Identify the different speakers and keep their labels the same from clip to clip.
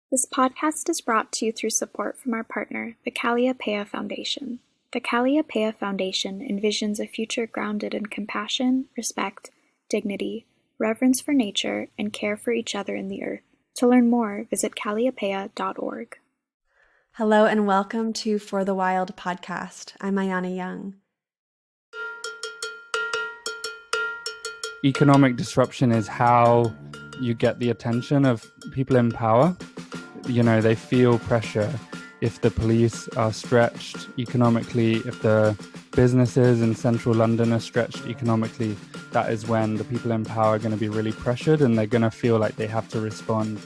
Speaker 1: This podcast is brought to you through support from our partner, the Calliopeia Foundation. The Calliopeia Foundation envisions a future grounded in compassion, respect, dignity, reverence for nature, and care for each other in the earth. To learn more, visit calliopeia.org.
Speaker 2: Hello and welcome to For the Wild podcast. I'm Ayana Young.
Speaker 3: Economic disruption is how you get the attention of people in power. You know, they feel pressure. If the police are stretched economically, if the businesses in central London are stretched economically, that is when the people in power are going to be really pressured and they're going to feel like they have to respond.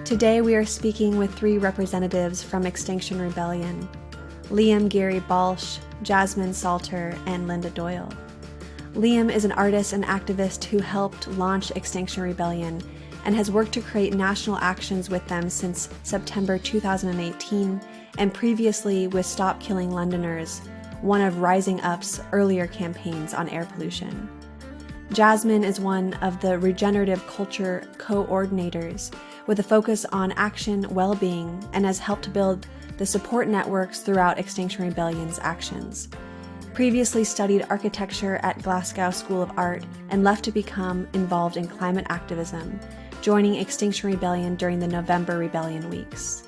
Speaker 2: Today we are speaking with three representatives from Extinction Rebellion: Liam Geary Baulch, Jasmine Salter, and Linda Doyle. Liam is an artist and activist who helped launch Extinction Rebellion and has worked to create national actions with them since September 2018, and previously with Stop Killing Londoners, one of Rising Up's earlier campaigns on air pollution. Jasmine is one of the regenerative culture coordinators with a focus on action well-being and has helped build the support networks throughout Extinction Rebellion's actions. Previously studied architecture at Glasgow School of Art and left to become involved in climate activism, joining Extinction Rebellion during the November Rebellion weeks.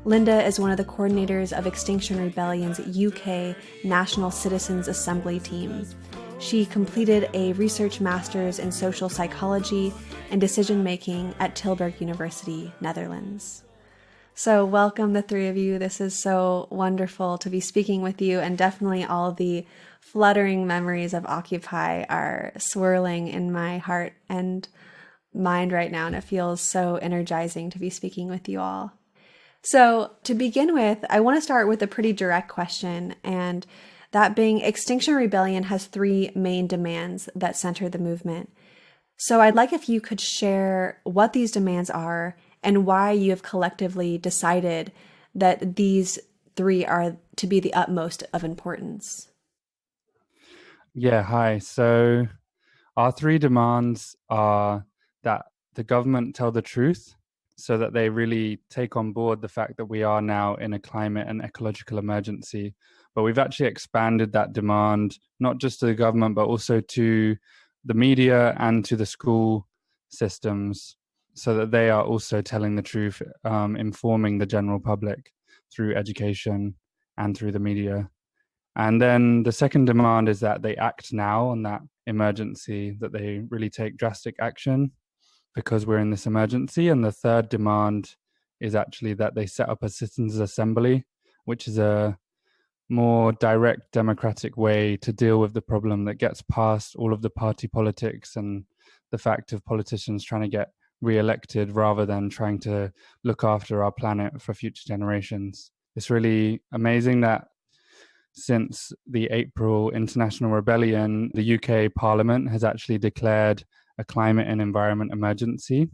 Speaker 2: Linda is one of the coordinators of Extinction Rebellion's UK National Citizens Assembly team. She completed a research master's in social psychology and decision-making at Tilburg University, Netherlands. So welcome, the three of you. This is so wonderful to be speaking with you, and definitely all the fluttering memories of Occupy are swirling in my heart and mind right now, and it feels so energizing to be speaking with you all. So to begin with, I want to start with a pretty direct question, and that being Extinction Rebellion has three main demands that center the movement. So I'd like if you could share what these demands are and why you have collectively decided that these three are to be the utmost of importance.
Speaker 3: Yeah, hi. So our three demands are that the government tell the truth so that they really take on board the fact that we are now in a climate and ecological emergency. But we've actually expanded that demand, not just to the government, but also to the media and to the school systems, so that they are also telling the truth, informing the general public through education and through the media. And then the second demand is that they act now on that emergency, that they really take drastic action because we're in this emergency. And the third demand is actually that they set up a citizens' assembly, which is a more direct democratic way to deal with the problem that gets past all of the party politics and the fact of politicians trying to get re-elected rather than trying to look after our planet for future generations. It's really amazing that since the April International Rebellion, the UK Parliament has actually declared a climate and environment emergency.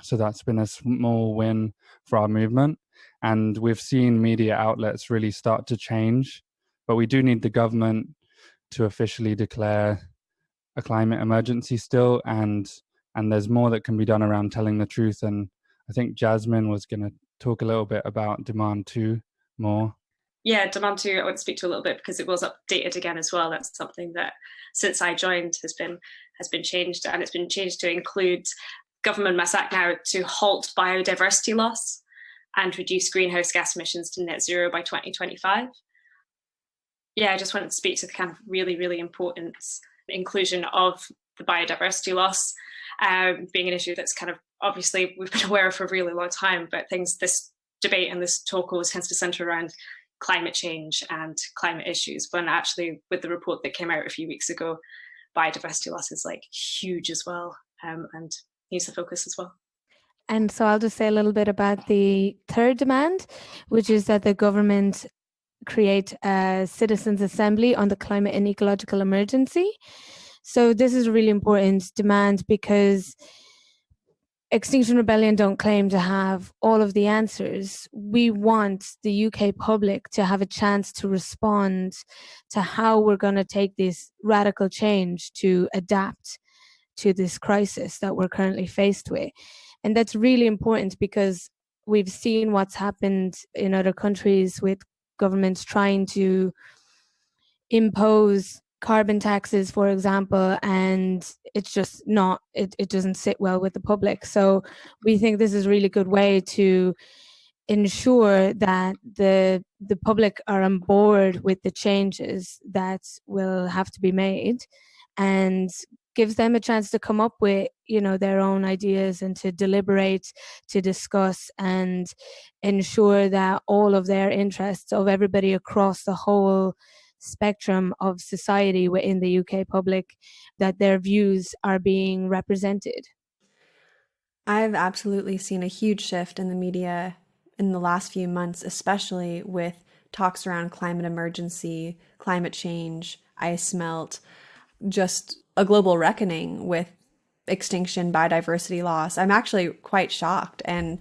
Speaker 3: So that's been a small win for our movement. And we've seen media outlets really start to change. But we do need the government to officially declare a climate emergency still. And there's more that can be done around telling the truth. And I think Jasmine was going to talk a little bit about demand 2 more.
Speaker 4: Yeah, demand 2, I want to speak to a little bit because it was updated again as well. That's something that since I joined has been changed, and it's been changed to include government must act now to halt biodiversity loss and reduce greenhouse gas emissions to net zero by 2025. Yeah, I just wanted to speak to the kind of really, really important inclusion of the biodiversity loss being an issue that's kind of obviously we've been aware of for a really long time, but this debate and this talk always tends to center around climate change and climate issues, when actually with the report that came out a few weeks ago, biodiversity loss is like huge as well, and needs to focus as well.
Speaker 5: And so I'll just say a little bit about the third demand, which is that the government create a citizens' assembly on the climate and ecological emergency. So this is a really important demand because Extinction Rebellion don't claim to have all of the answers. We want the UK public to have a chance to respond to how we're going to take this radical change to adapt to this crisis that we're currently faced with. And that's really important because we've seen what's happened in other countries with governments trying to impose carbon taxes, for example, and it's just not, it doesn't sit well with the public. So we think this is a really good way to ensure that the public are on board with the changes that will have to be made, and gives them a chance to come up with, you know, their own ideas and to deliberate, to discuss, and ensure that all of their interests of everybody across the whole spectrum of society within the UK public, that their views are being represented.
Speaker 2: I've absolutely seen a huge shift in the media in the last few months, especially with talks around climate emergency, climate change, ice melt, just a global reckoning with extinction, biodiversity loss. I'm actually quite shocked, and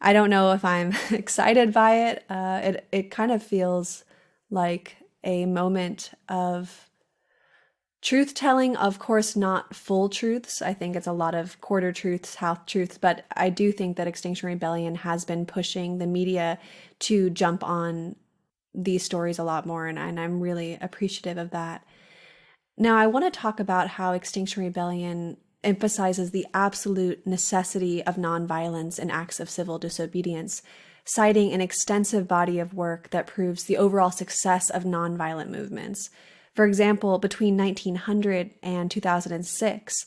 Speaker 2: I don't know if I'm excited by it. It kind of feels like a moment of truth-telling, of course, not full truths. I think it's a lot of quarter truths, half truths, but I do think that Extinction Rebellion has been pushing the media to jump on these stories a lot more, and I'm really appreciative of that. Now, I want to talk about how Extinction Rebellion emphasizes the absolute necessity of nonviolence and acts of civil disobedience, citing an extensive body of work that proves the overall success of nonviolent movements. For example, between 1900 and 2006,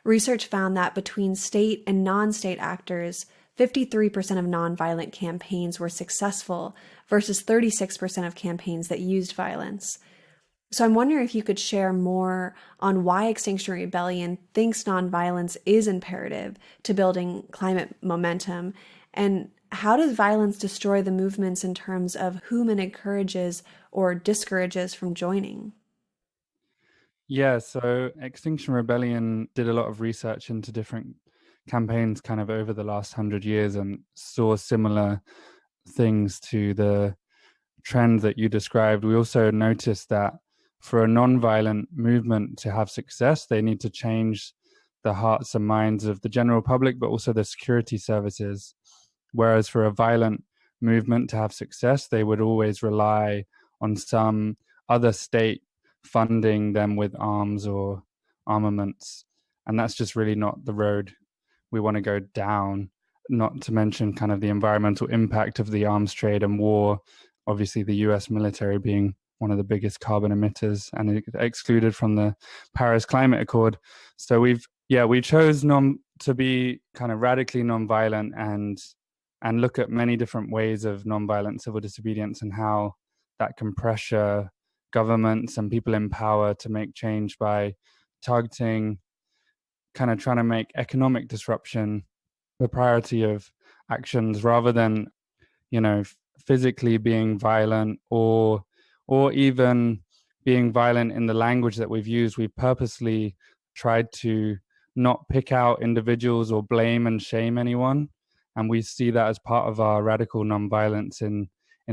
Speaker 2: research found that between state and non-state actors, 53% of nonviolent campaigns were successful versus 36% of campaigns that used violence. So I'm wondering if you could share more on why Extinction Rebellion thinks nonviolence is imperative to building climate momentum, and how does violence destroy the movements in terms of whom it encourages or discourages from joining?
Speaker 3: Yeah, so Extinction Rebellion did a lot of research into different campaigns kind of over the last 100 years and saw similar things to the trend that you described. We also noticed that for a non-violent movement to have success, they need to change the hearts and minds of the general public, but also the security services. Whereas for a violent movement to have success, they would always rely on some other state funding them with arms or armaments. And that's just really not the road we want to go down, not to mention kind of the environmental impact of the arms trade and war. Obviously, the US military being one of the biggest carbon emitters and excluded from the Paris Climate Accord. So we chose to be kind of radically nonviolent and look at many different ways of nonviolent civil disobedience and how that can pressure governments and people in power to make change by targeting, kind of trying to make economic disruption the priority of actions rather than, you know, physically being violent or even being violent in the language that we've used. We've purposely tried to not pick out individuals or blame and shame anyone. And we see that as part of our radical nonviolence in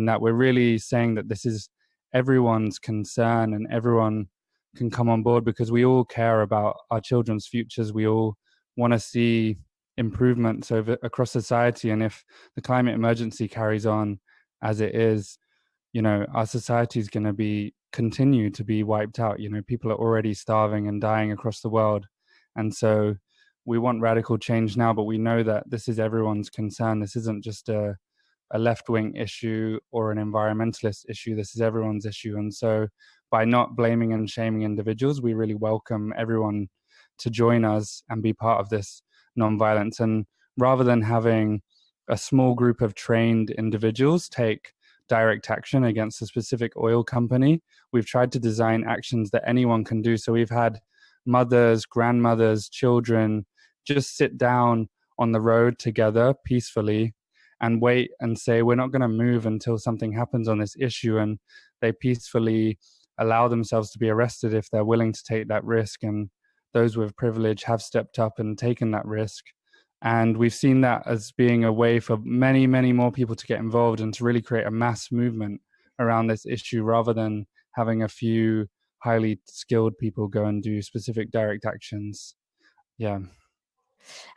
Speaker 3: that we're really saying that this is everyone's concern and everyone can come on board because we all care about our children's futures. We all want to see improvements across society. And if the climate emergency carries on as it is, you know, our society is going to continue to be wiped out. You know, people are already starving and dying across the world. And so we want radical change now, but we know that this is everyone's concern. This isn't just a left-wing issue or an environmentalist issue. This is everyone's issue. And so by not blaming and shaming individuals, we really welcome everyone to join us and be part of this nonviolence. And rather than having a small group of trained individuals take direct action against a specific oil company, we've tried to design actions that anyone can do. So we've had mothers, grandmothers, children just sit down on the road together peacefully and wait and say, we're not going to move until something happens on this issue. And they peacefully allow themselves to be arrested if they're willing to take that risk. And those with privilege have stepped up and taken that risk. And we've seen that as being a way for many, many more people to get involved and to really create a mass movement around this issue rather than having a few highly skilled people go and do specific direct actions. Yeah.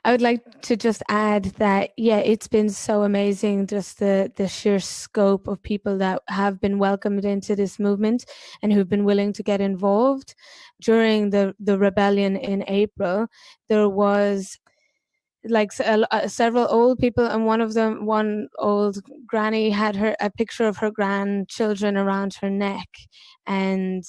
Speaker 5: I would like to just add that, it's been so amazing, just the sheer scope of people that have been welcomed into this movement and who've been willing to get involved. During the rebellion in April, there was several old people, and one old granny had a picture of her grandchildren around her neck. And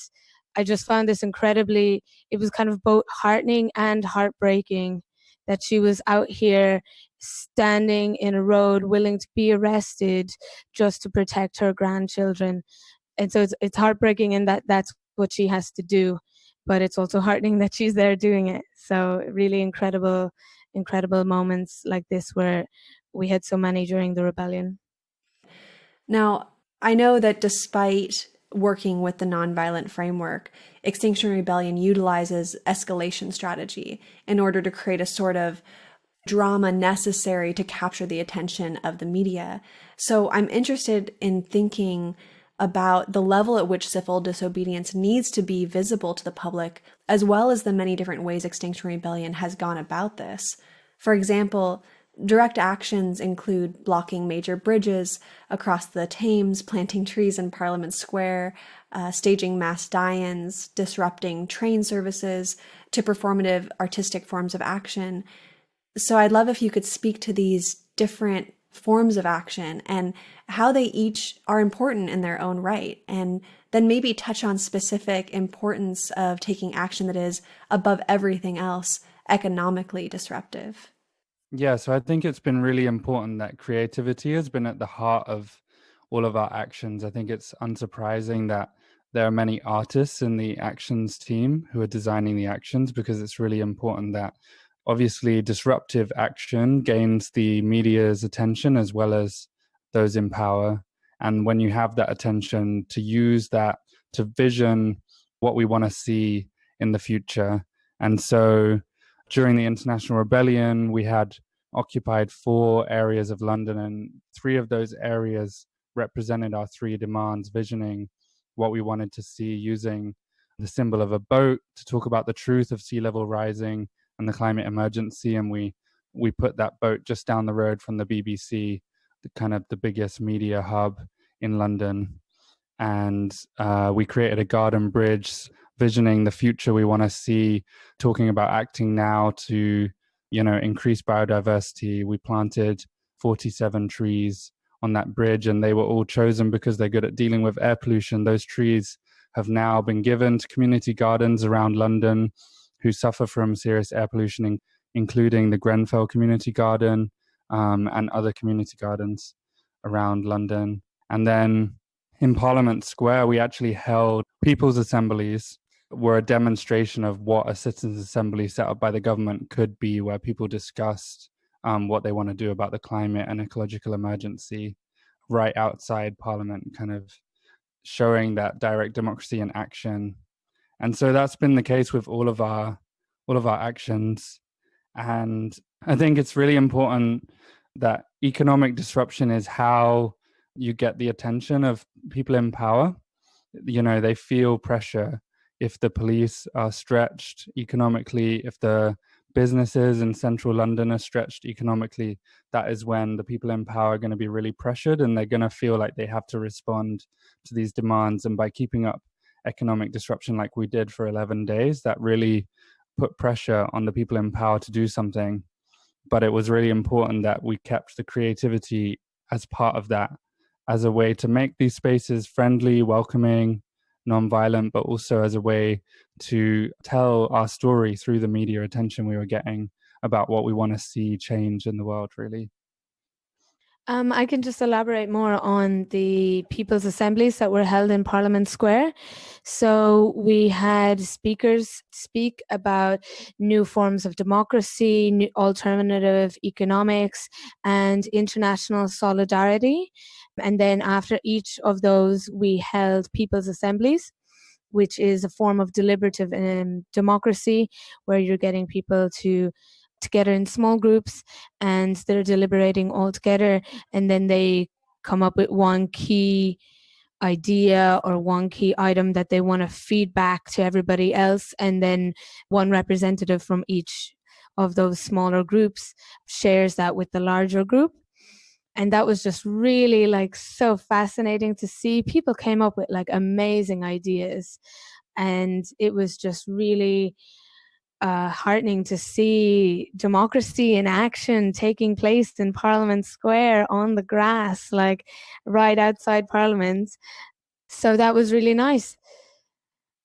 Speaker 5: I just found this incredibly, it was kind of both heartening and heartbreaking that she was out here standing in a road willing to be arrested just to protect her grandchildren. And so it's heartbreaking in that that's what she has to do, but it's also heartening that she's there doing it. So really incredible moments like this where we had so many during the rebellion.
Speaker 2: Now, I know that despite working with the nonviolent framework, Extinction Rebellion utilizes escalation strategy in order to create a sort of drama necessary to capture the attention of the media. So I'm interested in thinking about the level at which civil disobedience needs to be visible to the public, as well as the many different ways Extinction Rebellion has gone about this. For example, direct actions include blocking major bridges across the Thames, planting trees in Parliament Square, staging mass die-ins, disrupting train services, to performative artistic forms of action. So I'd love if you could speak to these different forms of action and how they each are important in their own right, and then maybe touch on specific importance of taking action that is, above everything else, economically disruptive.
Speaker 3: Yeah, so I think it's been really important that creativity has been at the heart of all of our actions. I think it's unsurprising that there are many artists in the actions team who are designing the actions, because it's really important that obviously disruptive action gains the media's attention as well as those in power. And when you have that attention, to use that to vision what we want to see in the future. And so during the International Rebellion, we had occupied 4 areas of London, and 3 of those areas represented our 3 demands, visioning what we wanted to see, using the symbol of a boat to talk about the truth of sea level rising and the climate emergency. And we put that boat just down the road from the BBC, the biggest media hub in London. And we created a garden bridge, visioning the future we want to see, talking about acting now to, increase biodiversity. We planted 47 trees on that bridge, and they were all chosen because they're good at dealing with air pollution. Those trees have now been given to community gardens around London who suffer from serious air pollution, including the Grenfell Community Garden and other community gardens around London. And then in Parliament Square, we actually held people's assemblies, were a demonstration of what a citizens' assembly set up by the government could be, where people discussed what they want to do about the climate and ecological emergency right outside Parliament, kind of showing that direct democracy in action. And so that's been the case with all of our actions. And I think it's really important that economic disruption is how you get the attention of people in power. They feel pressure if the police are stretched economically, if the businesses in central London are stretched economically. That is when the people in power are going to be really pressured, and they're going to feel like they have to respond to these demands. And by keeping up economic disruption like we did for 11 days, that really put pressure on the people in power to do something. But it was really important that we kept the creativity as part of that, as a way to make these spaces friendly, welcoming, nonviolent, but also as a way to tell our story through the media attention we were getting about what we want to see change in the world, really.
Speaker 5: I can just elaborate more on the people's assemblies that were held in Parliament Square. So we had speakers speak about new forms of democracy, new alternative economics, and international solidarity. And then after each of those, we held people's assemblies, which is a form of deliberative democracy, where you're getting people together in small groups and they're deliberating all together, and then they come up with one key idea or one key item that they want to feed back to everybody else, and then one representative from each of those smaller groups shares that with the larger group. And that was just really like so fascinating to see. People came up with like amazing ideas, and it was just really heartening to see democracy in action taking place in Parliament Square on the grass, like right outside Parliament. So that was really nice.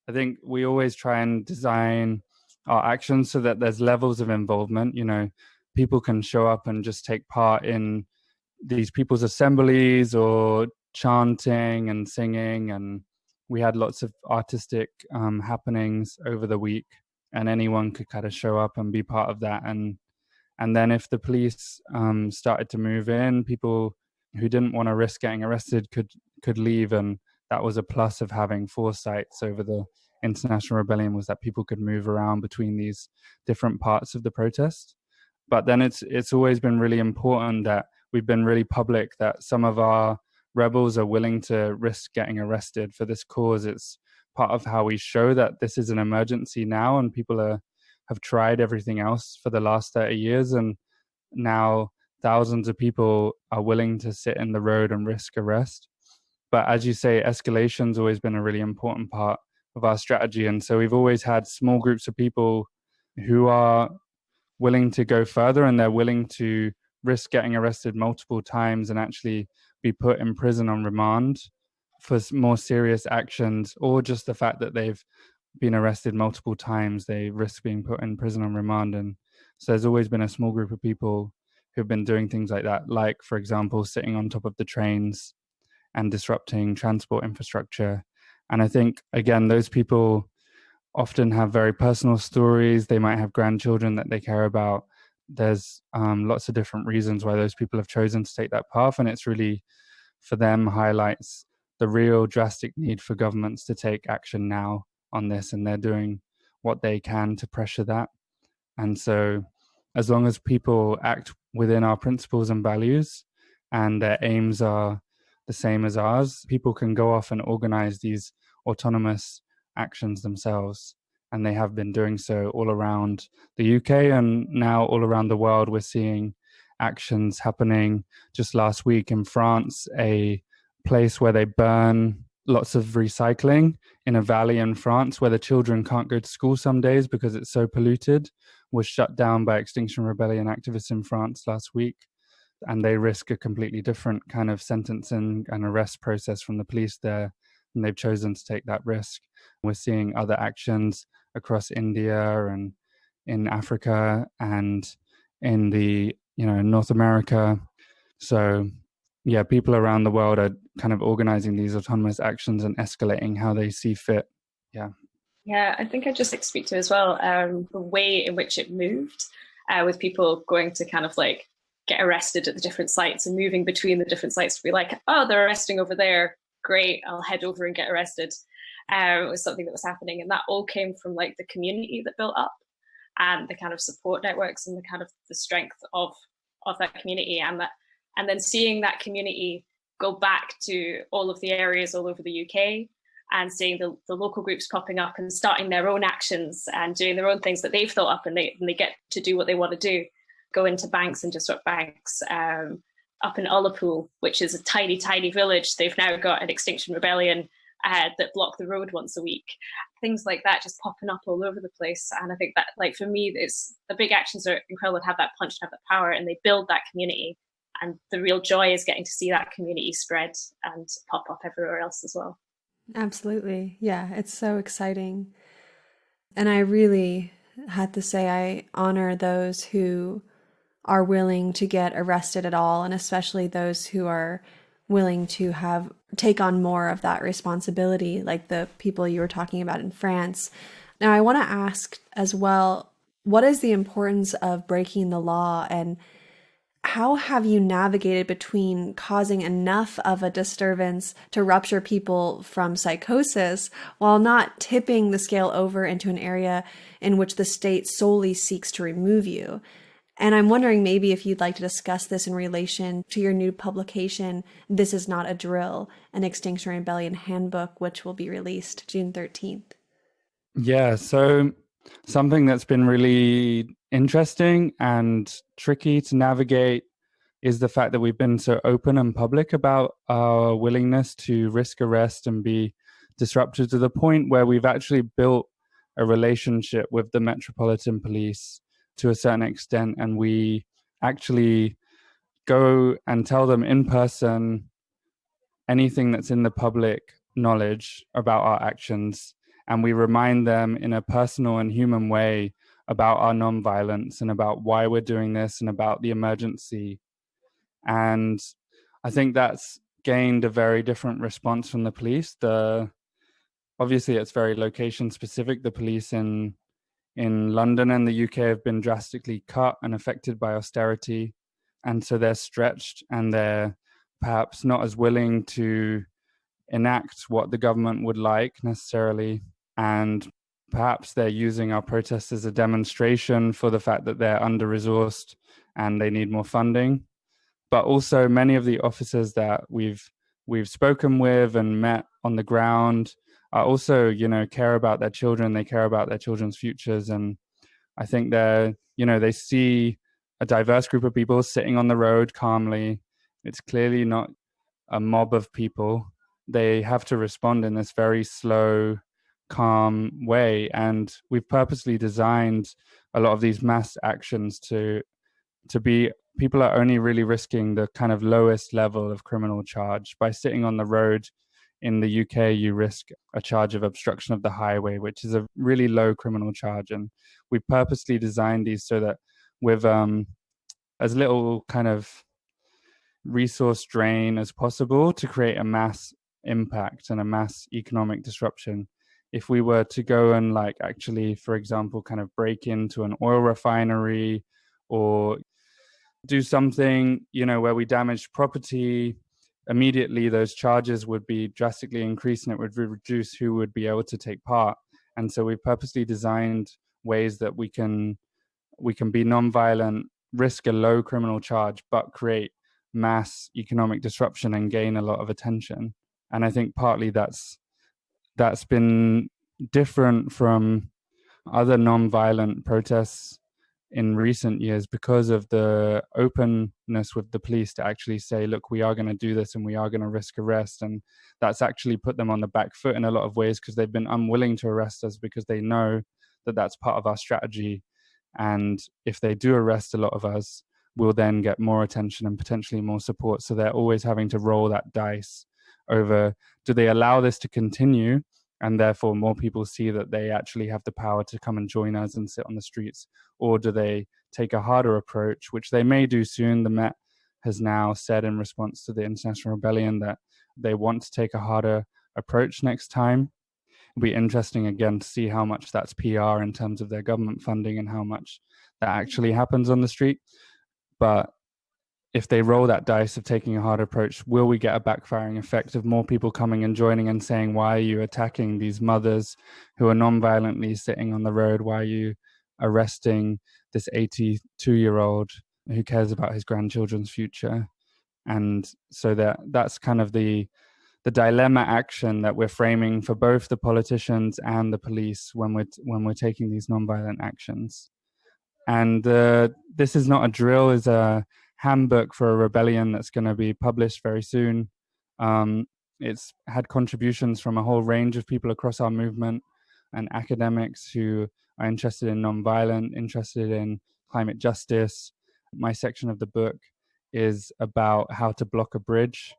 Speaker 3: I think we always try and design our actions so that there's levels of involvement. You know, people can show up and just take part in these people's assemblies or chanting and singing. And we had lots of artistic happenings over the week, and anyone could kind of show up and be part of that. And then if the police started to move in, people who didn't want to risk getting arrested could leave. And that was a plus of having foresights over the International Rebellion, was that people could move around between these different parts of the protest. But then it's always been really important that we've been really public that some of our rebels are willing to risk getting arrested for this cause. It's part of how we show that this is an emergency now, and people have tried everything else for the last 30 years, and now thousands of people are willing to sit in the road and risk arrest. But as you say, escalation's always been a really important part of our strategy. And so we've always had small groups of people who are willing to go further, and they're willing to risk getting arrested multiple times and actually be put in prison on remand for more serious actions, or just the fact that they've been arrested multiple times, they risk being put in prison on remand. And so there's always been a small group of people who've been doing things like that, like, for example, sitting on top of the trains and disrupting transport infrastructure. And I think, again, those people often have very personal stories. They might have grandchildren that they care about. There's lots of different reasons why those people have chosen to take that path. And it's really, for them, highlights the real drastic need for governments to take action now on this. And they're doing what they can to pressure that. And so as long as people act within our principles and values and their aims are the same as ours, people can go off and organize these autonomous actions themselves. And they have been doing so all around the UK, and now all around the world. We're seeing actions happening. Just last week in France, a place where they burn lots of recycling in a valley in France where the children can't go to school some days because it's so polluted, was shut down by Extinction Rebellion activists in France last week. And they risk a completely different kind of sentencing and arrest process from the police there, and they've chosen to take that risk. We're seeing other actions across India and in Africa and in the, North America. So yeah, people around the world are kind of organizing these autonomous actions and escalating how they see fit.
Speaker 4: Yeah, I think I'd just speak to as well the way in which it moved, with people going to kind of like get arrested at the different sites and moving between the different sites to be like, oh, they're arresting over there. Great, I'll head over and get arrested. It was something that was happening. And that all came from like the community that built up and the kind of support networks and the kind of the strength of that community. And then seeing that community go back to all of the areas all over the UK and seeing the local groups popping up and starting their own actions and doing their own things that they've thought up, and they get to do what they want to do. Go into banks and disrupt banks. Up in Ullapool, which is a tiny, tiny village, they've now got an Extinction Rebellion that block the road once a week. Things like that just popping up all over the place. And I think that, like, for me, it's the big actions are incredible to have that punch, to have that power, and they build that community. And the real joy is getting to see that community spread and pop up everywhere else as well.
Speaker 2: Absolutely. Yeah, it's so exciting. And I really had to say I honor those who are willing to get arrested at all, and especially those who are willing to take on more of that responsibility, like the people you were talking about in France. Now, I want to ask as well, what is the importance of breaking the law, and how have you navigated between causing enough of a disturbance to rupture people from psychosis while not tipping the scale over into an area in which the state solely seeks to remove you? And I'm wondering maybe if you'd like to discuss this in relation to your new publication, This Is Not a Drill, an Extinction Rebellion handbook, which will be released June 13th.
Speaker 3: Yeah, so Something that's been really interesting and tricky to navigate is the fact that we've been so open and public about our willingness to risk arrest and be disruptive, to the point where we've actually built a relationship with the Metropolitan Police to a certain extent, and we actually go and tell them in person anything that's in the public knowledge about our actions, and we remind them in a personal and human way about our nonviolence and about why we're doing this and about the emergency. And I think that's gained a very different response from the police. Obviously it's very location specific. The police in London and the UK have been drastically cut and affected by austerity, and so they're stretched and they're perhaps not as willing to enact what the government would like necessarily, and perhaps they're using our protests as a demonstration for the fact that they're under-resourced and they need more funding. But also many of the officers that we've spoken with and met on the ground are also, care about their children. They care about their children's futures. And I think they see a diverse group of people sitting on the road calmly. It's clearly not a mob of people. They have to respond in this very slow, calm way. And we've purposely designed a lot of these mass actions to be, people are only really risking the kind of lowest level of criminal charge. By sitting on the road in the UK, you risk a charge of obstruction of the highway, which is a really low criminal charge. And we purposely designed these so that with as little kind of resource drain as possible to create a mass impact and a mass economic disruption. If we were to go and actually, for example, kind of break into an oil refinery or do something, where we damage property, immediately those charges would be drastically increased and it would reduce who would be able to take part. And so we purposely designed ways that we can be nonviolent, risk a low criminal charge, but create mass economic disruption and gain a lot of attention. And I think partly that's been different from other nonviolent protests in recent years because of the openness with the police to actually say, look, we are going to do this and we are going to risk arrest. And that's actually put them on the back foot in a lot of ways, because they've been unwilling to arrest us because they know that that's part of our strategy. And if they do arrest a lot of us, we'll then get more attention and potentially more support. So they're always having to roll that dice over, do they allow this to continue? And therefore more people see that they actually have the power to come and join us and sit on the streets? Or do they take a harder approach, which they may do soon? The Met has now said in response to the Extinction Rebellion that they want to take a harder approach next time. It'll be interesting again to see how much that's PR in terms of their government funding and how much that actually happens on the street. But if they roll that dice of taking a hard approach, will we get a backfiring effect of more people coming and joining and saying, why are you attacking these mothers who are non-violently sitting on the road? Why are you arresting this 82-year-old who cares about his grandchildren's future? And so that's kind of the dilemma action that we're framing for both the politicians and the police when we're taking these non-violent actions. And this is not a drill, is a handbook for a rebellion that's going to be published very soon. It's had contributions from a whole range of people across our movement and academics who are interested in nonviolent, interested in climate justice. My section of the book is about how to block a bridge.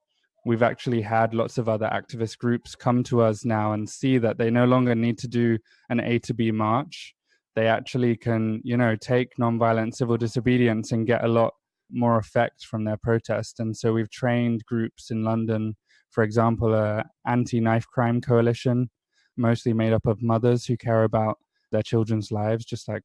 Speaker 3: We've actually had lots of other activist groups come to us now and see that they no longer need to do an A to B march. They actually can, take nonviolent civil disobedience and get a lot more effect from their protest. And so we've trained groups in London, for example, an anti-knife crime coalition, mostly made up of mothers who care about their children's lives, just like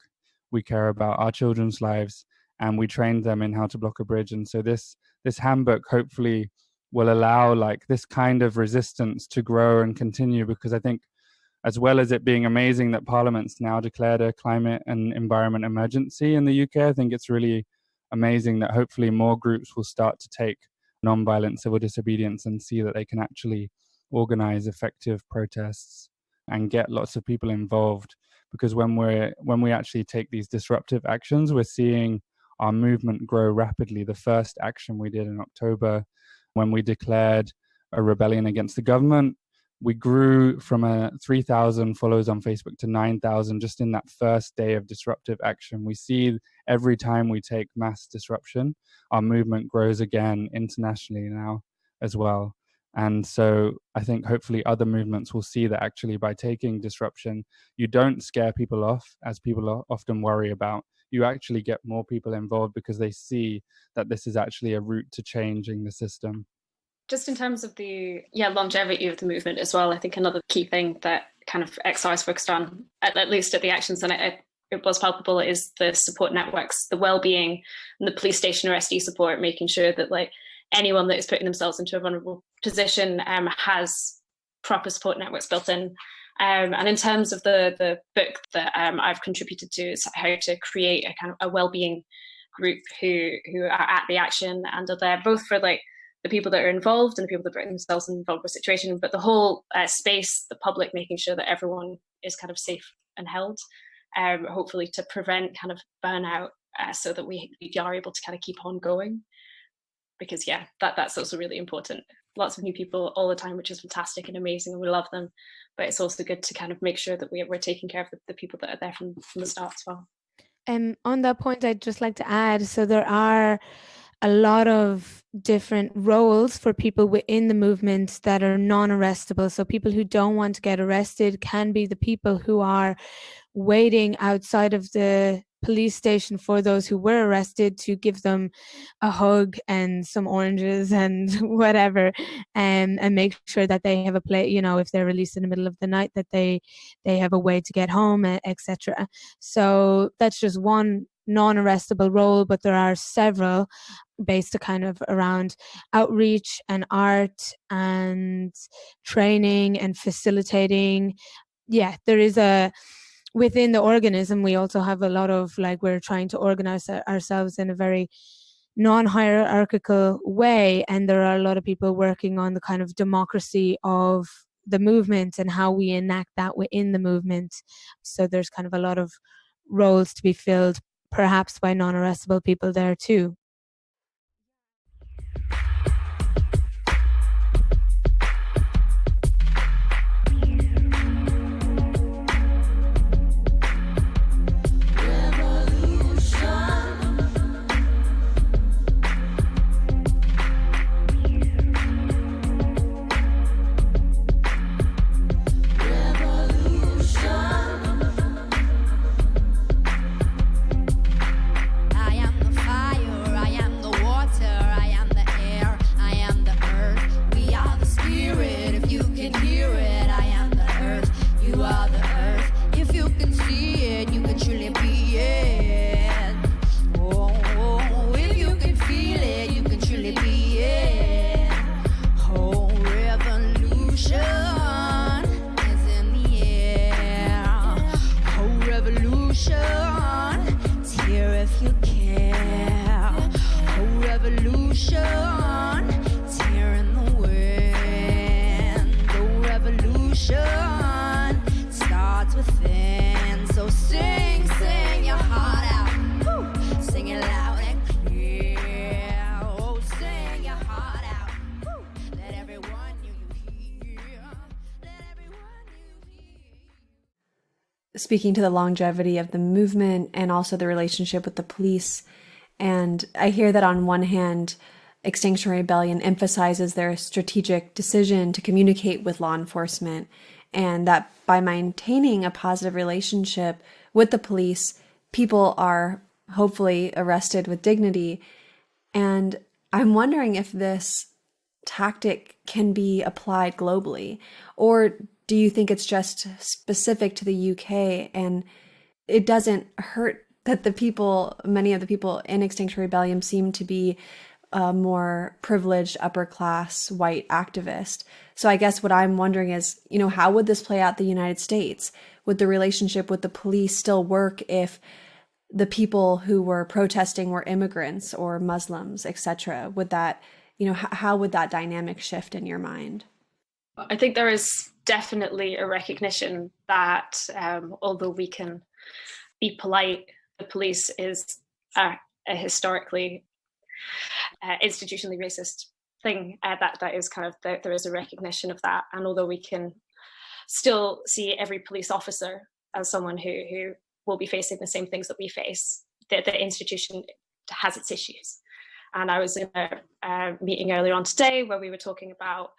Speaker 3: we care about our children's lives. And we trained them in how to block a bridge. And so this handbook hopefully will allow this kind of resistance to grow and continue, because I think, as well as it being amazing that Parliament's now declared a climate and environment emergency in the UK, I think it's really amazing that hopefully more groups will start to take nonviolent civil disobedience and see that they can actually organize effective protests and get lots of people involved. because when we actually take these disruptive actions, we're seeing our movement grow rapidly. The first action we did in October, when we declared a rebellion against the government, we grew from 3,000 followers on Facebook to 9,000 just in that first day of disruptive action. We see every time we take mass disruption, our movement grows again internationally now as well. And so I think hopefully other movements will see that actually by taking disruption, you don't scare people off, as people often worry about. You actually get more people involved because they see that this is actually a route to changing the system.
Speaker 4: Just in terms of the longevity of the movement as well, I think another key thing that kind of XR is focused on, at least at the actions, and it was palpable, is the support networks, the well-being, and the police station arrestee support, making sure that like anyone that is putting themselves into a vulnerable position has proper support networks built in. And in terms of the book that I've contributed to, is how to create a kind of a well-being group who are at the action and are there both for like the people that are involved and the people that put themselves in a vulnerable situation, but the whole space, the public, making sure that everyone is kind of safe and held, hopefully to prevent kind of burnout, so that we are able to kind of keep on going. Because that's also really important. Lots of new people all the time, which is fantastic and amazing, and we love them. But it's also good to kind of make sure that we're taking care of the people that are there from the start as well.
Speaker 5: On that point, I'd just like to add, so there are a lot of different roles for people within the movement that are non-arrestable. So people who don't want to get arrested can be the people who are waiting outside of the police station for those who were arrested to give them a hug and some oranges and whatever, and make sure that they have a place, if they're released in the middle of the night, that they have a way to get home, etc. So that's just one non-arrestable role, but there are several based kind of around outreach and art and training and facilitating. There is within the organism, we also have a lot of we're trying to organize ourselves in a very non-hierarchical way, and there are a lot of people working on the kind of democracy of the movement and how we enact that within the movement. So there's kind of a lot of roles to be filled, perhaps by non-arrestable people there too.
Speaker 2: Speaking to the longevity of the movement and also the relationship with the police. And I hear that on one hand, Extinction Rebellion emphasizes their strategic decision to communicate with law enforcement, and that by maintaining a positive relationship with the police, people are hopefully arrested with dignity. And I'm wondering if this tactic can be applied globally, or do you think it's just specific to the UK and it doesn't hurt that many of the people in Extinction Rebellion seem to be more privileged, upper class, white activist? So I guess what I'm wondering is, how would this play out in the United States? Would the relationship with the police still work if the people who were protesting were immigrants or Muslims, etc.? Would that, how would that dynamic shift in your mind?
Speaker 4: I think there is definitely a recognition that although we can be polite, the police is a historically institutionally racist thing. That is kind of, there is a recognition of that. And although we can still see every police officer as someone who will be facing the same things that we face, the institution has its issues. And I was in a meeting earlier on today where we were talking about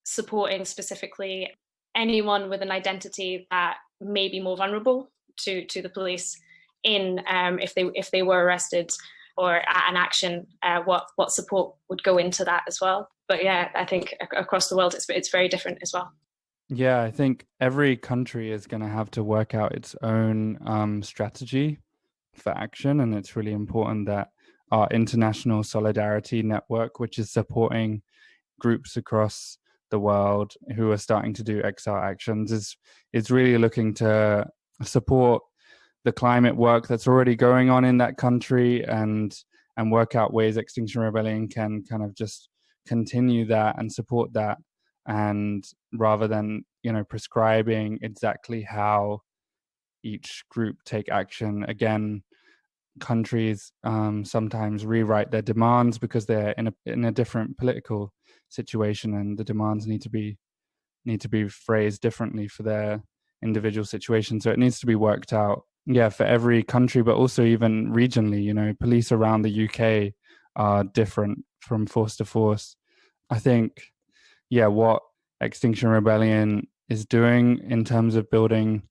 Speaker 4: supporting specifically anyone with an identity that may be more vulnerable to the police in if they were arrested or at an action, what support would go into that as well. But yeah, I think across the world it's very different as well.
Speaker 3: Yeah, I think every country is going to have to work out its own strategy for action, and it's really important that our international solidarity network, which is supporting groups across the world who are starting to do XR actions, is really looking to support the climate work that's already going on in that country and work out ways Extinction Rebellion can kind of just continue that and support that. And rather than, prescribing exactly how each group take action, again, countries sometimes rewrite their demands because they're in a different political situation, and the demands need to be phrased differently for their individual situation. So it needs to be worked out, for every country, but also even regionally. Police around the UK are different from force to force. I think, what Extinction Rebellion is doing in terms of building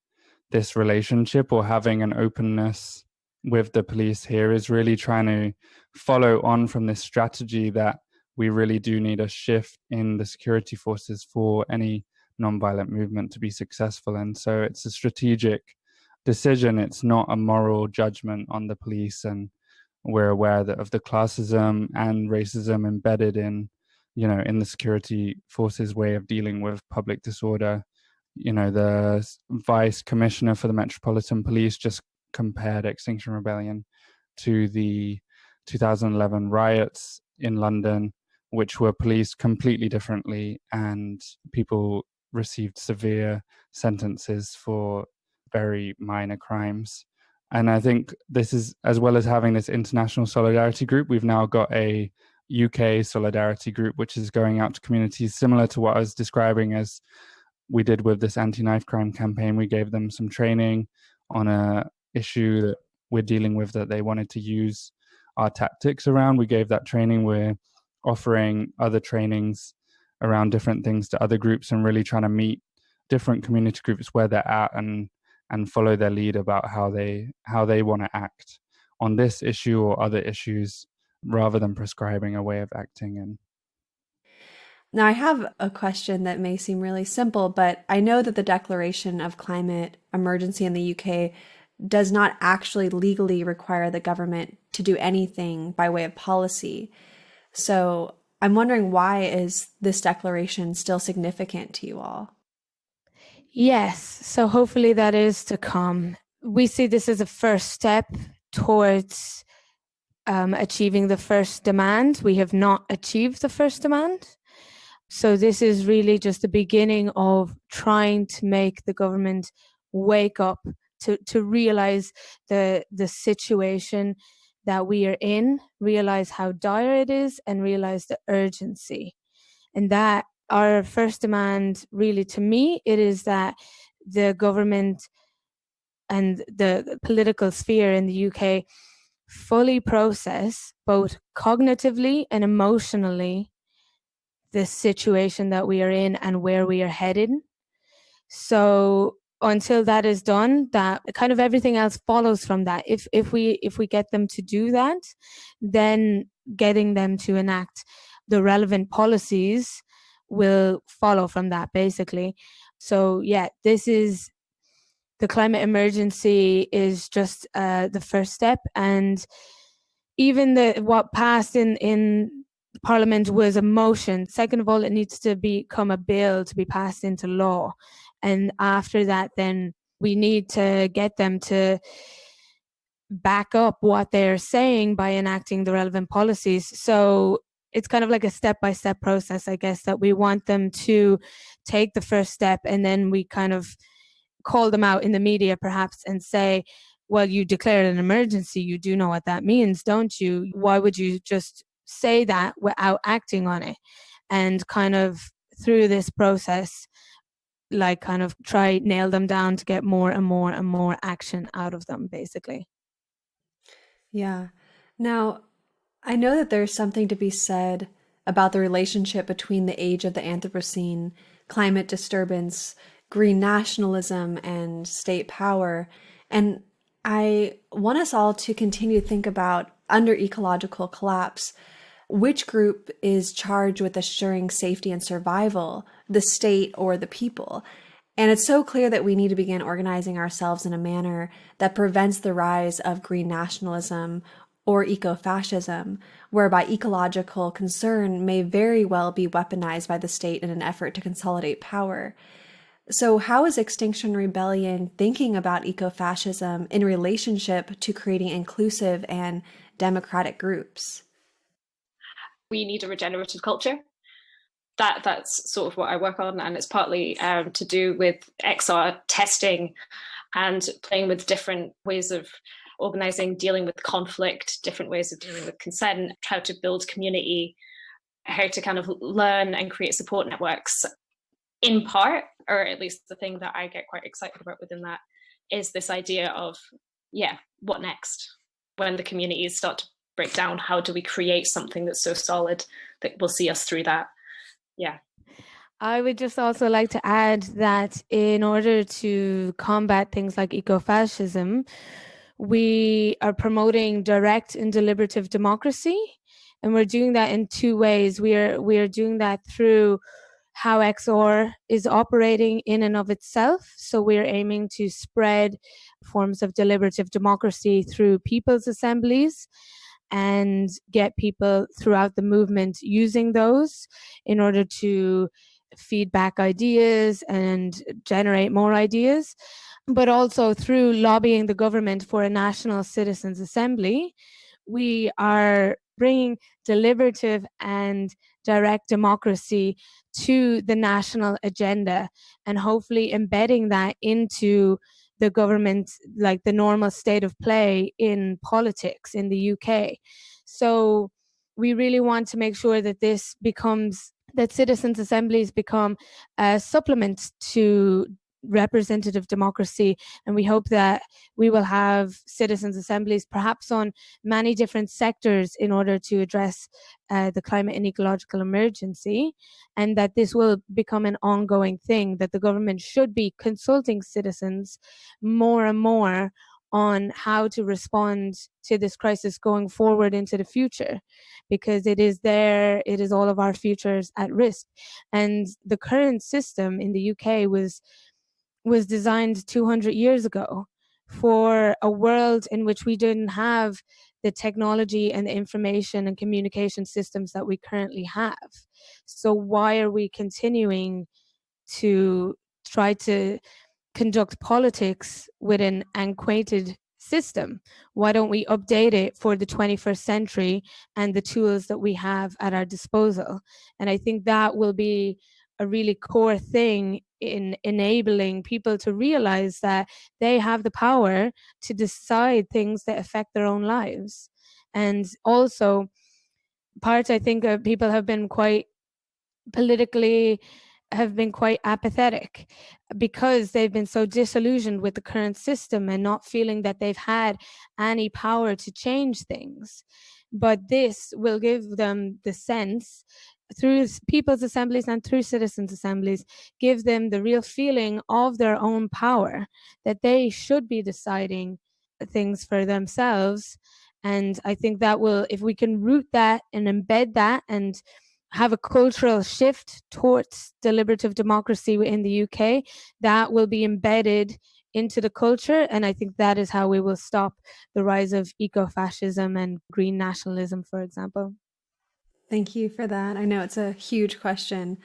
Speaker 3: this relationship or having an openness with the police here is really trying to follow on from this strategy that we really do need a shift in the security forces for any nonviolent movement to be successful. And so it's a strategic decision. It's not a moral judgment on the police. And we're aware of the classism and racism embedded in the security forces' way of dealing with public disorder. The Vice Commissioner for the Metropolitan Police just compared Extinction Rebellion to the 2011 riots in London, which were policed completely differently, and people received severe sentences for very minor crimes. And I think this is, as well as having this international solidarity group, we've now got a UK solidarity group, which is going out to communities similar to what I was describing as we did with this anti-knife crime campaign. We gave them some training on a issue that we're dealing with that they wanted to use our tactics around. We gave that training. We're offering other trainings around different things to other groups and really trying to meet different community groups where they're at and follow their lead about how they want to act on this issue or other issues, rather than prescribing a way of acting in.
Speaker 2: Now, I have a question that may seem really simple, but I know that the declaration of climate emergency in the UK does not actually legally require the government to do anything by way of policy. So I'm wondering, why is this declaration still significant to you all?
Speaker 5: Yes, so hopefully that is to come. We see this as a first step towards achieving the first demand. We have not achieved the first demand. So this is really just the beginning of trying to make the government wake up to realize the situation that we are in, realize how dire it is, and realize the urgency. And that our first demand, really, to me, it is that the government and the political sphere in the UK fully process, both cognitively and emotionally, the situation that we are in and where we are headed. So until that is done, that kind of everything else follows from that. If we get them to do that, then getting them to enact the relevant policies will follow from that, basically. So yeah, this is the climate emergency is just the first step, and even what passed in Parliament was a motion. Second of all, it needs to become a bill to be passed into law, and after that, then we need to get them to back up what they're saying by enacting the relevant policies. So it's kind of like a step-by-step process, I guess, that we want them to take the first step, and then we kind of call them out in the media perhaps and say, well, you declared an emergency, you do know what that means, don't you? Why would you just say that without acting on it? And kind of through this process, like kind of try nail them down to get more and more and more action out of them, basically.
Speaker 2: Yeah. Now, I know that there's something to be said about the relationship between the age of the Anthropocene, climate disturbance, green nationalism, and state power. And I want us all to continue to think about, under ecological collapse, which group is charged with assuring safety and survival, the state or the people? And it's so clear that we need to begin organizing ourselves in a manner that prevents the rise of green nationalism or eco-fascism, whereby ecological concern may very well be weaponized by the state in an effort to consolidate power. So how is Extinction Rebellion thinking about eco-fascism in relationship to creating inclusive and democratic groups?
Speaker 4: We need a regenerative culture. That's sort of what I work on, and it's partly to do with XR testing and playing with different ways of organizing, dealing with conflict, different ways of dealing with consent, how to build community, how to kind of learn and create support networks. In part, or at least the thing that I get quite excited about within that, is this idea of, what next? When the communities start to break down, how do we create something that's so solid that will see us through that? Yeah.
Speaker 5: I would just also like to add that in order to combat things like ecofascism, we are promoting direct and deliberative democracy, and we're doing that in two ways. We are doing that through how XR is operating in and of itself. So we're aiming to spread forms of deliberative democracy through people's assemblies and get people throughout the movement using those in order to feed back ideas and generate more ideas, but also through lobbying the government for a national citizens' assembly. We are bringing deliberative and direct democracy to the national agenda and hopefully embedding that into the government, like the normal state of play in politics in the UK. So we really want to make sure that that citizens' assemblies become a supplement to representative democracy, and we hope that we will have citizens' assemblies perhaps on many different sectors in order to address the climate and ecological emergency, and that this will become an ongoing thing, that the government should be consulting citizens more and more on how to respond to this crisis going forward into the future, because it is all of our futures at risk. And the current system in the UK was designed 200 years ago for a world in which we didn't have the technology and the information and communication systems that we currently have. So why are we continuing to try to conduct politics with an antiquated system? Why don't we update it for the 21st century and the tools that we have at our disposal? And I think that will be a really core thing in enabling people to realize that they have the power to decide things that affect their own lives. And also, I think people have been quite apathetic because they've been so disillusioned with the current system and not feeling that they've had any power to change things. But this will give them the sense, through people's assemblies and through citizens' assemblies, give them the real feeling of their own power, that they should be deciding things for themselves. And I think that will, if we can root that and embed that and have a cultural shift towards deliberative democracy in the UK, that will be embedded into the culture. And I think that is how we will stop the rise of ecofascism and green nationalism, for example.
Speaker 2: Thank you for that. I know it's a huge question.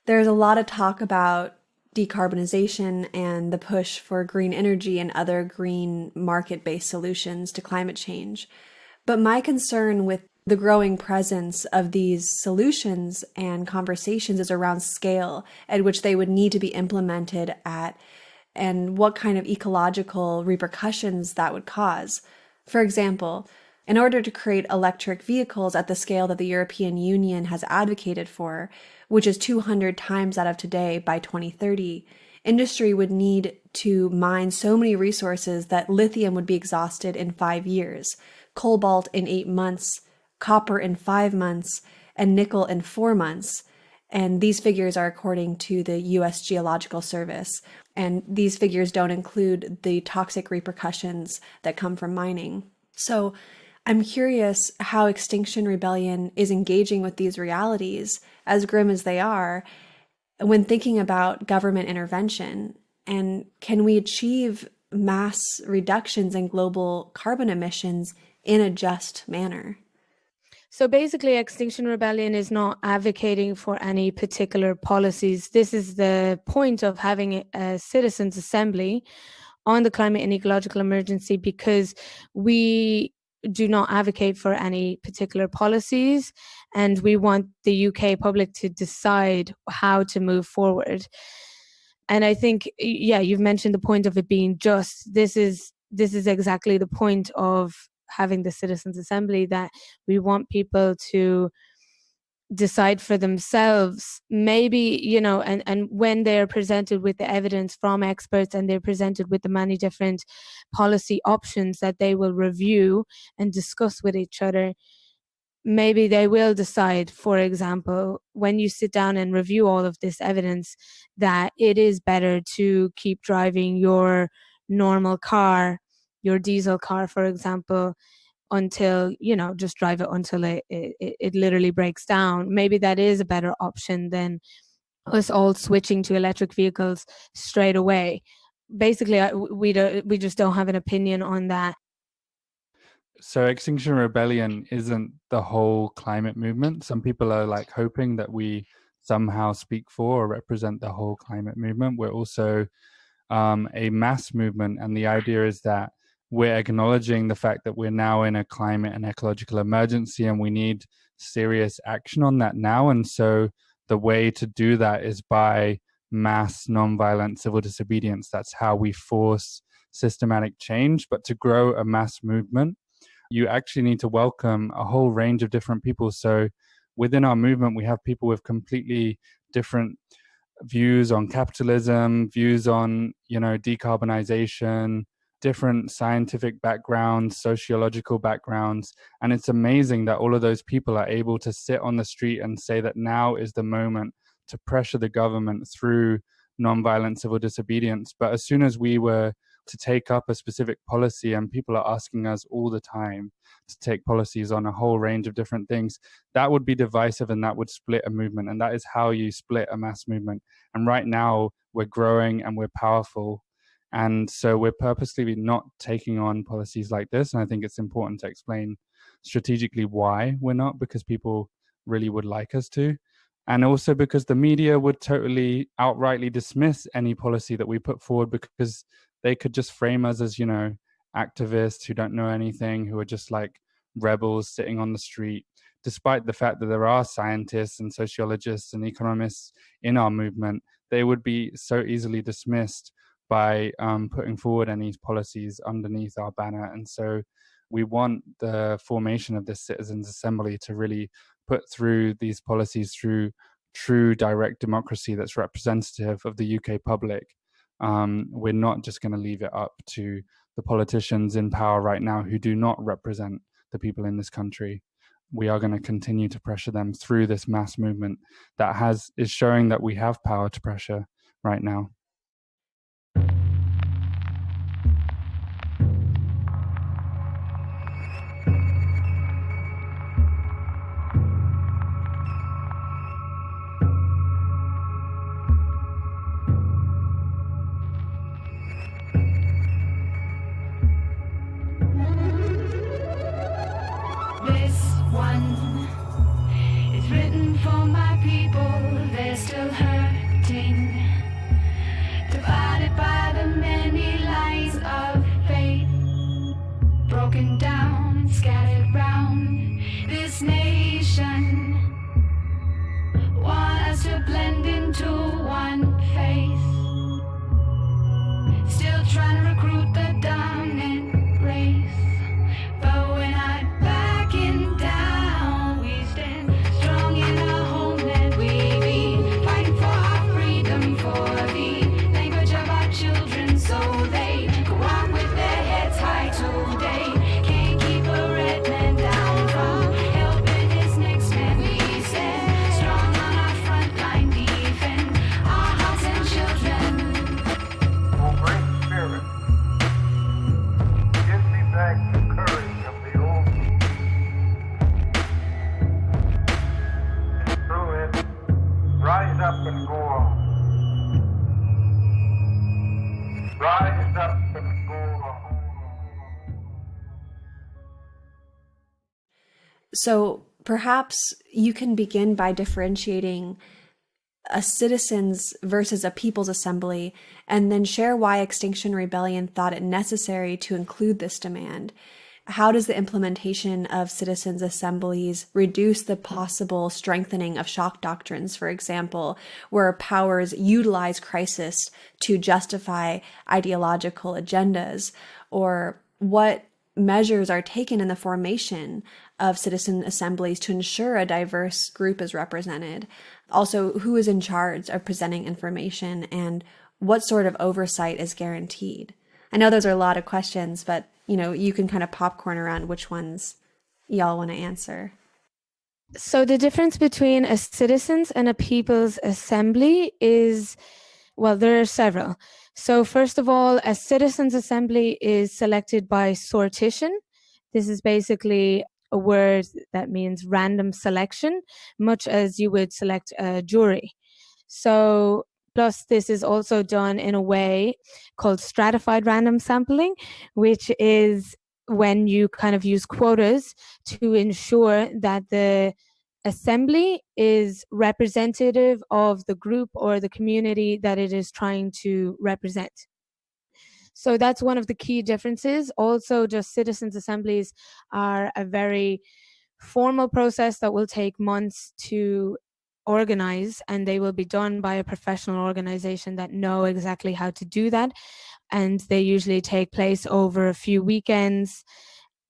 Speaker 2: There's a lot of talk about decarbonization and the push for green energy and other green market-based solutions to climate change. But my concern with the growing presence of these solutions and conversations is around scale at which they would need to be implemented at, and what kind of ecological repercussions that would cause. For example, in order to create electric vehicles at the scale that the European Union has advocated for, which is 200 times that of today by 2030, industry would need to mine so many resources that lithium would be exhausted in 5 years, cobalt in 8 months, copper in 5 months, and nickel in 4 months. And these figures are according to the U.S. Geological Service. And these figures don't include the toxic repercussions that come from mining. So I'm curious how Extinction Rebellion is engaging with these realities, as grim as they are, when thinking about government intervention. And can we achieve mass reductions in global carbon emissions in a just manner?
Speaker 5: So basically, Extinction Rebellion is not advocating for any particular policies. This is the point of having a citizens' assembly on the climate and ecological emergency, because we do not advocate for any particular policies, and we want the UK public to decide how to move forward. And I think, yeah, you've mentioned the point of it being just. This is exactly the point of having the citizens' assembly, that we want people to decide for themselves, maybe, and when they're presented with the evidence from experts and they're presented with the many different policy options that they will review and discuss with each other, maybe they will decide, for example, when you sit down and review all of this evidence, that it is better to keep driving your normal car, your diesel car, for example, until, just drive it until it literally breaks down. Maybe that is a better option than us all switching to electric vehicles straight away. Basically, we just don't have an opinion on that.
Speaker 3: So Extinction Rebellion isn't the whole climate movement. Some people are hoping that we somehow speak for or represent the whole climate movement. We're also a mass movement, and the idea is that we're acknowledging the fact that we're now in a climate and ecological emergency, and we need serious action on that now. And so the way to do that is by mass nonviolent civil disobedience. That's how we force systematic change. But to grow a mass movement, you actually need to welcome a whole range of different people. So within our movement, we have people with completely different views on capitalism, views on, decarbonization, different scientific backgrounds, sociological backgrounds. And it's amazing that all of those people are able to sit on the street and say that now is the moment to pressure the government through nonviolent civil disobedience. But as soon as we were to take up a specific policy, and people are asking us all the time to take policies on a whole range of different things, that would be divisive and that would split a movement. And that is how you split a mass movement. And right now we're growing and we're powerful. And so we're purposely not taking on policies like this. And I think it's important to explain strategically why we're not, because people really would like us to. And also because the media would totally outrightly dismiss any policy that we put forward, because they could just frame us as, activists who don't know anything, who are just like rebels sitting on the street, despite the fact that there are scientists and sociologists and economists in our movement. They would be so easily dismissed by putting forward any policies underneath our banner. And so we want the formation of this citizens' assembly to really put through these policies through true direct democracy that's representative of the UK public. We're not just going to leave it up to the politicians in power right now who do not represent the people in this country. We are going to continue to pressure them through this mass movement that is showing that we have power to pressure right now.
Speaker 6: They're still hurting, divided by the to blend into one face. Still trying to recruit the dominant race. But we're not backing down. We stand strong in our homeland. We be fighting for our freedom, for the language of our children, so they can walk with their heads high today. Can't keep a red man down from helping his next man. We stand strong on our front line, defend our hearts and children.
Speaker 7: Oh, great spirit, give me back the courage of the old me. And through it, rise up and go on. Rise up and go on.
Speaker 2: So perhaps you can begin by differentiating a citizens versus a people's assembly, and then share why Extinction Rebellion thought it necessary to include this demand. How does the implementation of citizens' assemblies reduce the possible strengthening of shock doctrines, for example, where powers utilize crisis to justify ideological agendas? Or what measures are taken in the formation of citizen assemblies to ensure a diverse group is represented? Also, who is in charge of presenting information, and what sort of oversight is guaranteed? I know those are a lot of questions, but you can kind of popcorn around which ones y'all want to answer.
Speaker 5: So the difference between a citizens and a people's assembly is, well, there are several. So first of all, a citizens assembly is selected by sortition. This is basically a word that means random selection, much as you would select a jury. So plus this is also done in a way called stratified random sampling, which is when you kind of use quotas to ensure that the assembly is representative of the group or the community that it is trying to represent. So that's one of the key differences. Also, just citizens' assemblies are a very formal process that will take months to organize, and they will be done by a professional organization that know exactly how to do that. And they usually take place over a few weekends.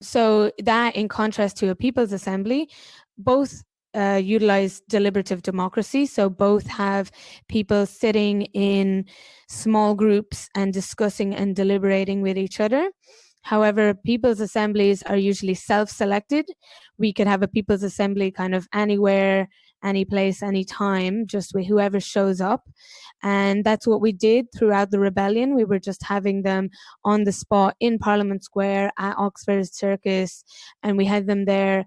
Speaker 5: So that, in contrast to a people's assembly, both utilize deliberative democracy. So both have people sitting in small groups and discussing and deliberating with each other. However, people's assemblies are usually self-selected. We could have a people's assembly kind of anywhere, any place, any time, just with whoever shows up. And that's what we did throughout the rebellion. We were just having them on the spot in Parliament Square, at Oxford Circus, and we had them there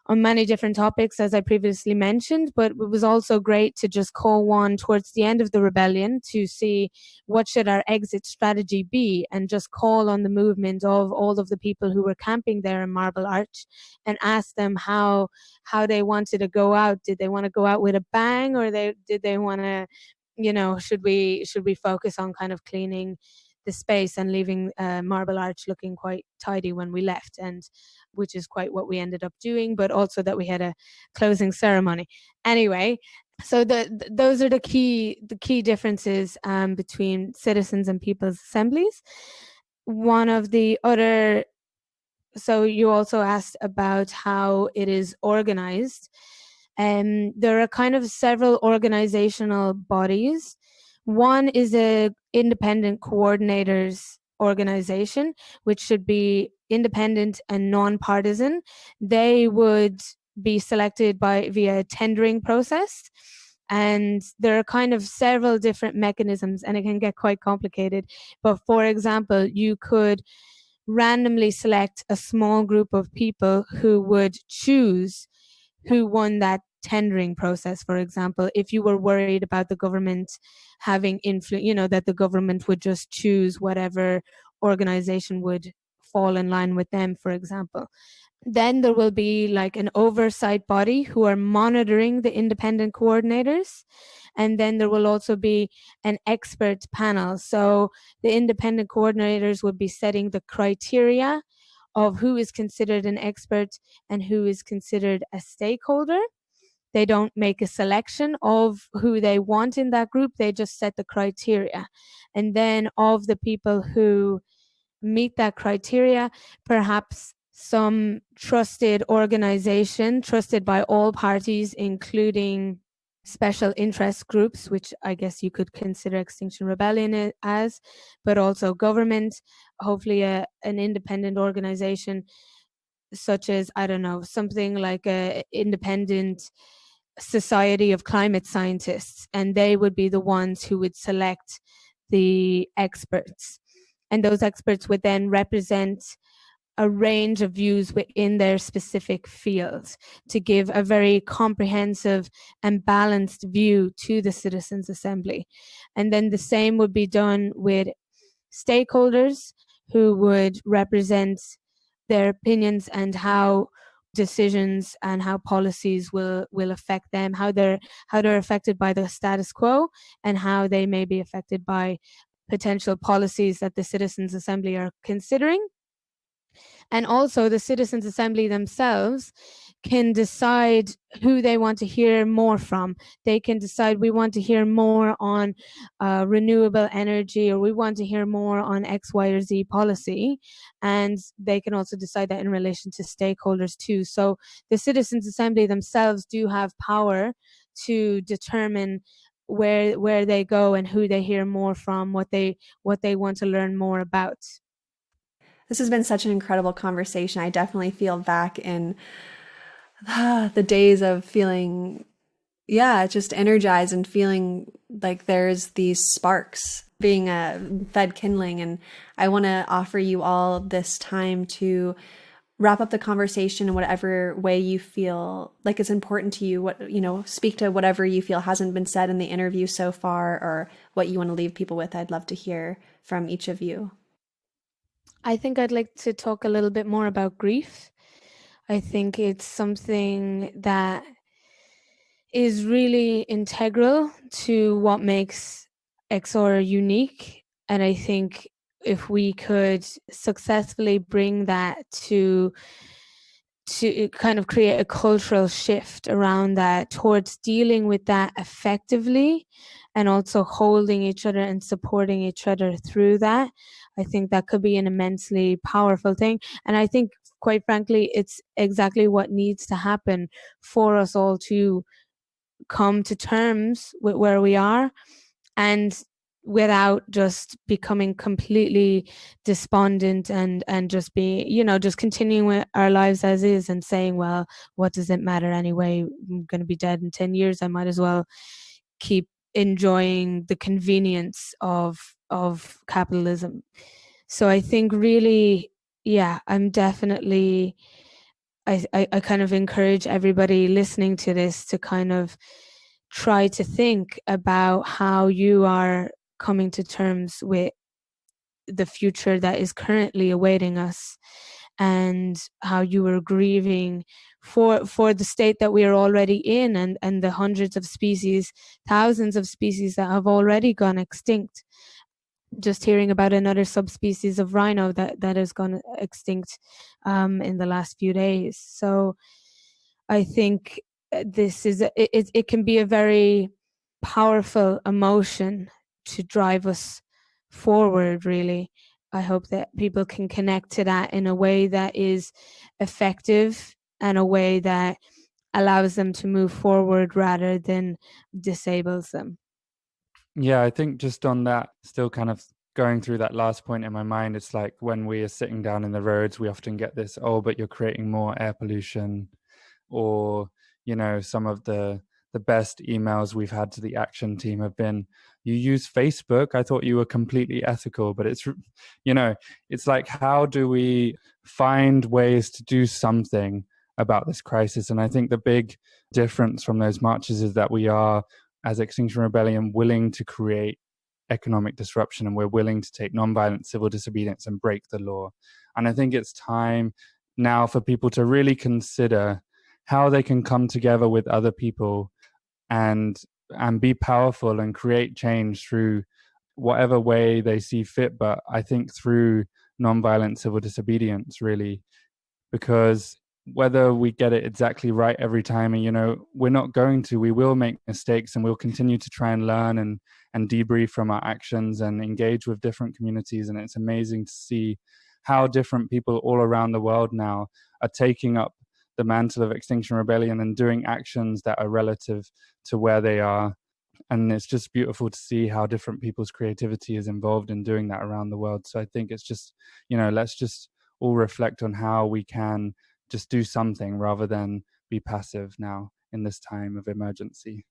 Speaker 5: on many different topics, as I previously mentioned, but it was also great to just call one towards the end of the rebellion to see what should our exit strategy be, and just call on the movement of all of the people who were camping there in Marble Arch and ask them how they wanted to go out. Did they want to go out with a bang, or did they want to, should we focus on kind of cleaning the space and leaving Marble Arch looking quite tidy when we left, and which is quite what we ended up doing, but also that we had a closing ceremony. Anyway, so those are the key differences between citizens and people's assemblies. One of the other, so you also asked about how it is organized. There are kind of several organizational bodies. One is a independent coordinators organization, which should be independent and non-partisan. They would be selected via a tendering process. And there are kind of several different mechanisms, and it can get quite complicated. But for example, you could randomly select a small group of people who would choose who won that tendering process. For example, if you were worried about the government having influence, that the government would just choose whatever organization would fall in line with them, for example. Then there will be like an oversight body who are monitoring the independent coordinators. And then there will also be an expert panel. So the independent coordinators would be setting the criteria of who is considered an expert and who is considered a stakeholder. they don't make a selection of who they want in that group. They just set the criteria. And then of the people who meet that criteria, perhaps some trusted organization, trusted by all parties, including special interest groups, which I guess you could consider Extinction Rebellion as, but also government, hopefully an independent organization such as, I don't know, something like a independent society of climate scientists, and they would be the ones who would select the experts. And those experts would then represent a range of views within their specific field to give a very comprehensive and balanced view to the Citizens' Assembly. And then the same would be done with stakeholders who would represent their opinions and how decisions and how policies will affect them, how they're affected by the status quo, and how they may be affected by potential policies that the Citizens' Assembly are considering. And also the Citizens' Assembly themselves can decide who they want to hear more from. They can decide, we want to hear more on renewable energy, or we want to hear more on X, Y, or Z policy. And they can also decide that in relation to stakeholders too. So the Citizens' Assembly themselves do have power to determine where they go and who they hear more from, what they want to learn more about.
Speaker 2: This has been such an incredible conversation. I definitely feel back in the days of feeling, just energized and feeling like there's these sparks being fed kindling. And I want to offer you all this time to wrap up the conversation in whatever way you feel like it's important to you. Speak to whatever you feel hasn't been said in the interview so far, or what you want to leave people with. I'd love to hear from each of you.
Speaker 5: I think I'd like to talk a little bit more about grief. I think it's something that is really integral to what makes XR unique. And I think if we could successfully bring that to kind of create a cultural shift around that, towards dealing with that effectively, and also holding each other and supporting each other through that, I think that could be an immensely powerful thing. And I think, quite frankly, it's exactly what needs to happen for us all to come to terms with where we are, and without just becoming completely despondent and just be, just continuing with our lives as is and saying, well, what does it matter anyway? I'm going to be dead in 10 years. I might as well keep enjoying the convenience of capitalism. So I think really, I'm definitely, I kind of encourage everybody listening to this to kind of try to think about how you are coming to terms with the future that is currently awaiting us, and how you are grieving for the state that we are already in, and the hundreds of species, thousands of species that have already gone extinct. Just hearing about another subspecies of rhino that has gone extinct in the last few days. So I think this is it can be a very powerful emotion to drive us forward, really. I hope that people can connect to that in a way that is effective, and a way that allows them to move forward rather than disables them.
Speaker 3: Yeah, I think just on that, still kind of going through that last point in my mind, it's like when we are sitting down in the roads, we often get this, oh, but you're creating more air pollution. Or, some of the best emails we've had to the action team have been, you use Facebook, I thought you were completely ethical. But it's, it's like, how do we find ways to do something about this crisis? And I think the big difference from those marches is that we are, as Extinction Rebellion, willing to create economic disruption, and we're willing to take nonviolent civil disobedience and break the law. And I think it's time now for people to really consider how they can come together with other people and be powerful and create change through whatever way they see fit. But I think through nonviolent civil disobedience, really, because whether we get it exactly right every time, and we're not going to, we will make mistakes, and we'll continue to try and learn and debrief from our actions and engage with different communities. And it's amazing to see how different people all around the world now are taking up the mantle of Extinction Rebellion and doing actions that are relative to where they are. And it's just beautiful to see how different people's creativity is involved in doing that around the world. So I think it's just, let's just all reflect on how we can just do something rather than be passive now in this time of emergency.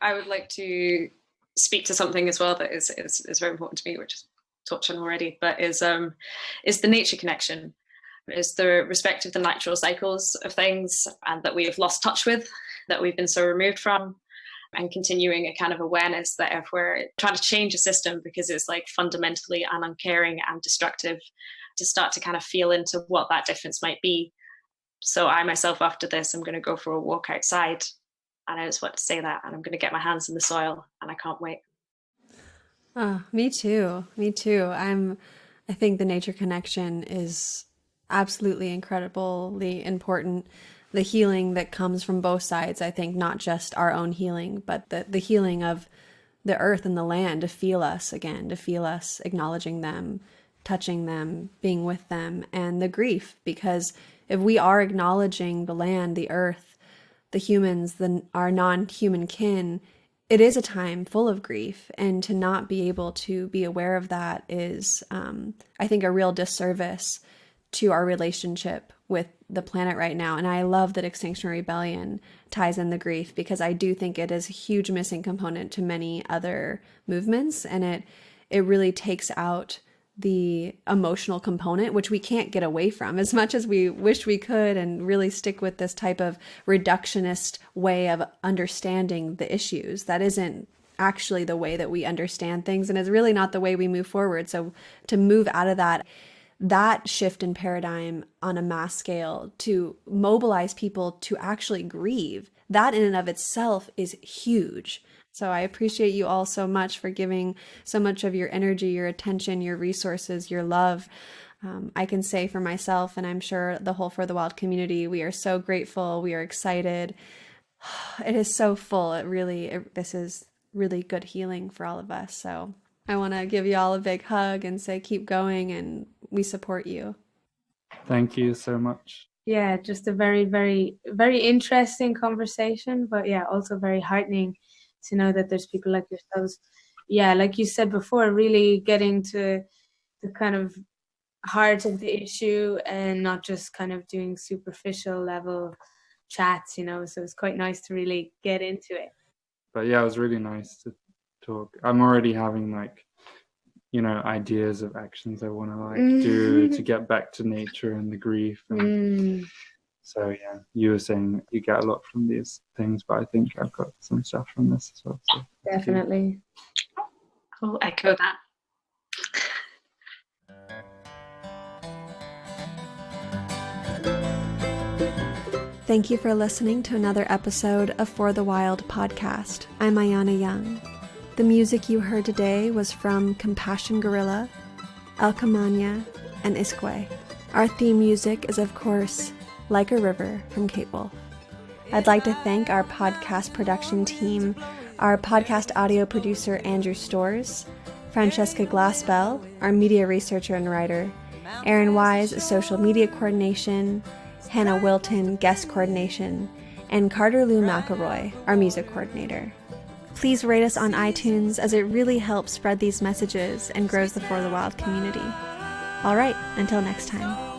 Speaker 4: I would like to speak to something as well that is very important to me, which is touched on already, but is the nature connection. Is the respect of the natural cycles of things, and that we have lost touch with, that we've been so removed from, and continuing a kind of awareness that if we're trying to change a system because it's like fundamentally and uncaring and destructive, to start to kind of feel into what that difference might be. So I myself, after this, I'm going to go for a walk outside, and I just want to say that, and I'm going to get my hands in the soil, and I can't wait.
Speaker 2: Oh, me too. I think the nature connection is absolutely incredibly important. The healing that comes from both sides, I think, not just our own healing, but the healing of the earth and the land, to feel us again, to feel us acknowledging them, touching them, being with them, and the grief. Because if we are acknowledging the land, the earth, the humans, our non-human kin, it is a time full of grief. And to not be able to be aware of that is, I think, a real disservice to our relationship with the planet right now. And I love that Extinction Rebellion ties in the grief, because I do think it is a huge missing component to many other movements. And it really takes out the emotional component, which we can't get away from as much as we wish we could, and really stick with this type of reductionist way of understanding the issues. That isn't actually the way that we understand things, and it's really not the way we move forward. So to move out of that shift in paradigm on a mass scale, to mobilize people to actually grieve, that in and of itself is huge. So I appreciate you all so much for giving so much of your energy, your attention, your resources, your love. I can say for myself, and I'm sure the whole For the Wild community, we are so grateful. We are excited. It is so full. This is really good healing for all of us. So I want to give you all a big hug and say, keep going, and we support you.
Speaker 3: Thank you so much.
Speaker 5: Yeah, just a very, very, very interesting conversation, but yeah, also very heartening to know that there's people like yourselves. Yeah, like you said before, really getting to the kind of heart of the issue and not just kind of doing superficial level chats, so it's quite nice to really get into it.
Speaker 3: But yeah, it was really nice to talk. I'm already having ideas of actions I want to do to get back to nature and the grief. And so yeah, you were saying you get a lot from these things, but I think I've got some stuff from this as well. So
Speaker 5: definitely.
Speaker 4: I'll echo that.
Speaker 2: Thank you for listening to another episode of For the Wild podcast. I'm Ayana Young. The music you heard today was from Compassion Gorilla, El Camania, and Isque. Our theme music is, of course, Like a River from Kate Wolf. I'd like to thank our podcast production team, our podcast audio producer Andrew Storrs, Francesca Glassbell, our media researcher and writer, Aaron Wise, social media coordination, Hannah Wilton, guest coordination, and Carter Lou McElroy, our music coordinator. Please rate us on iTunes, as it really helps spread these messages and grows the For the Wild community. All right, until next time.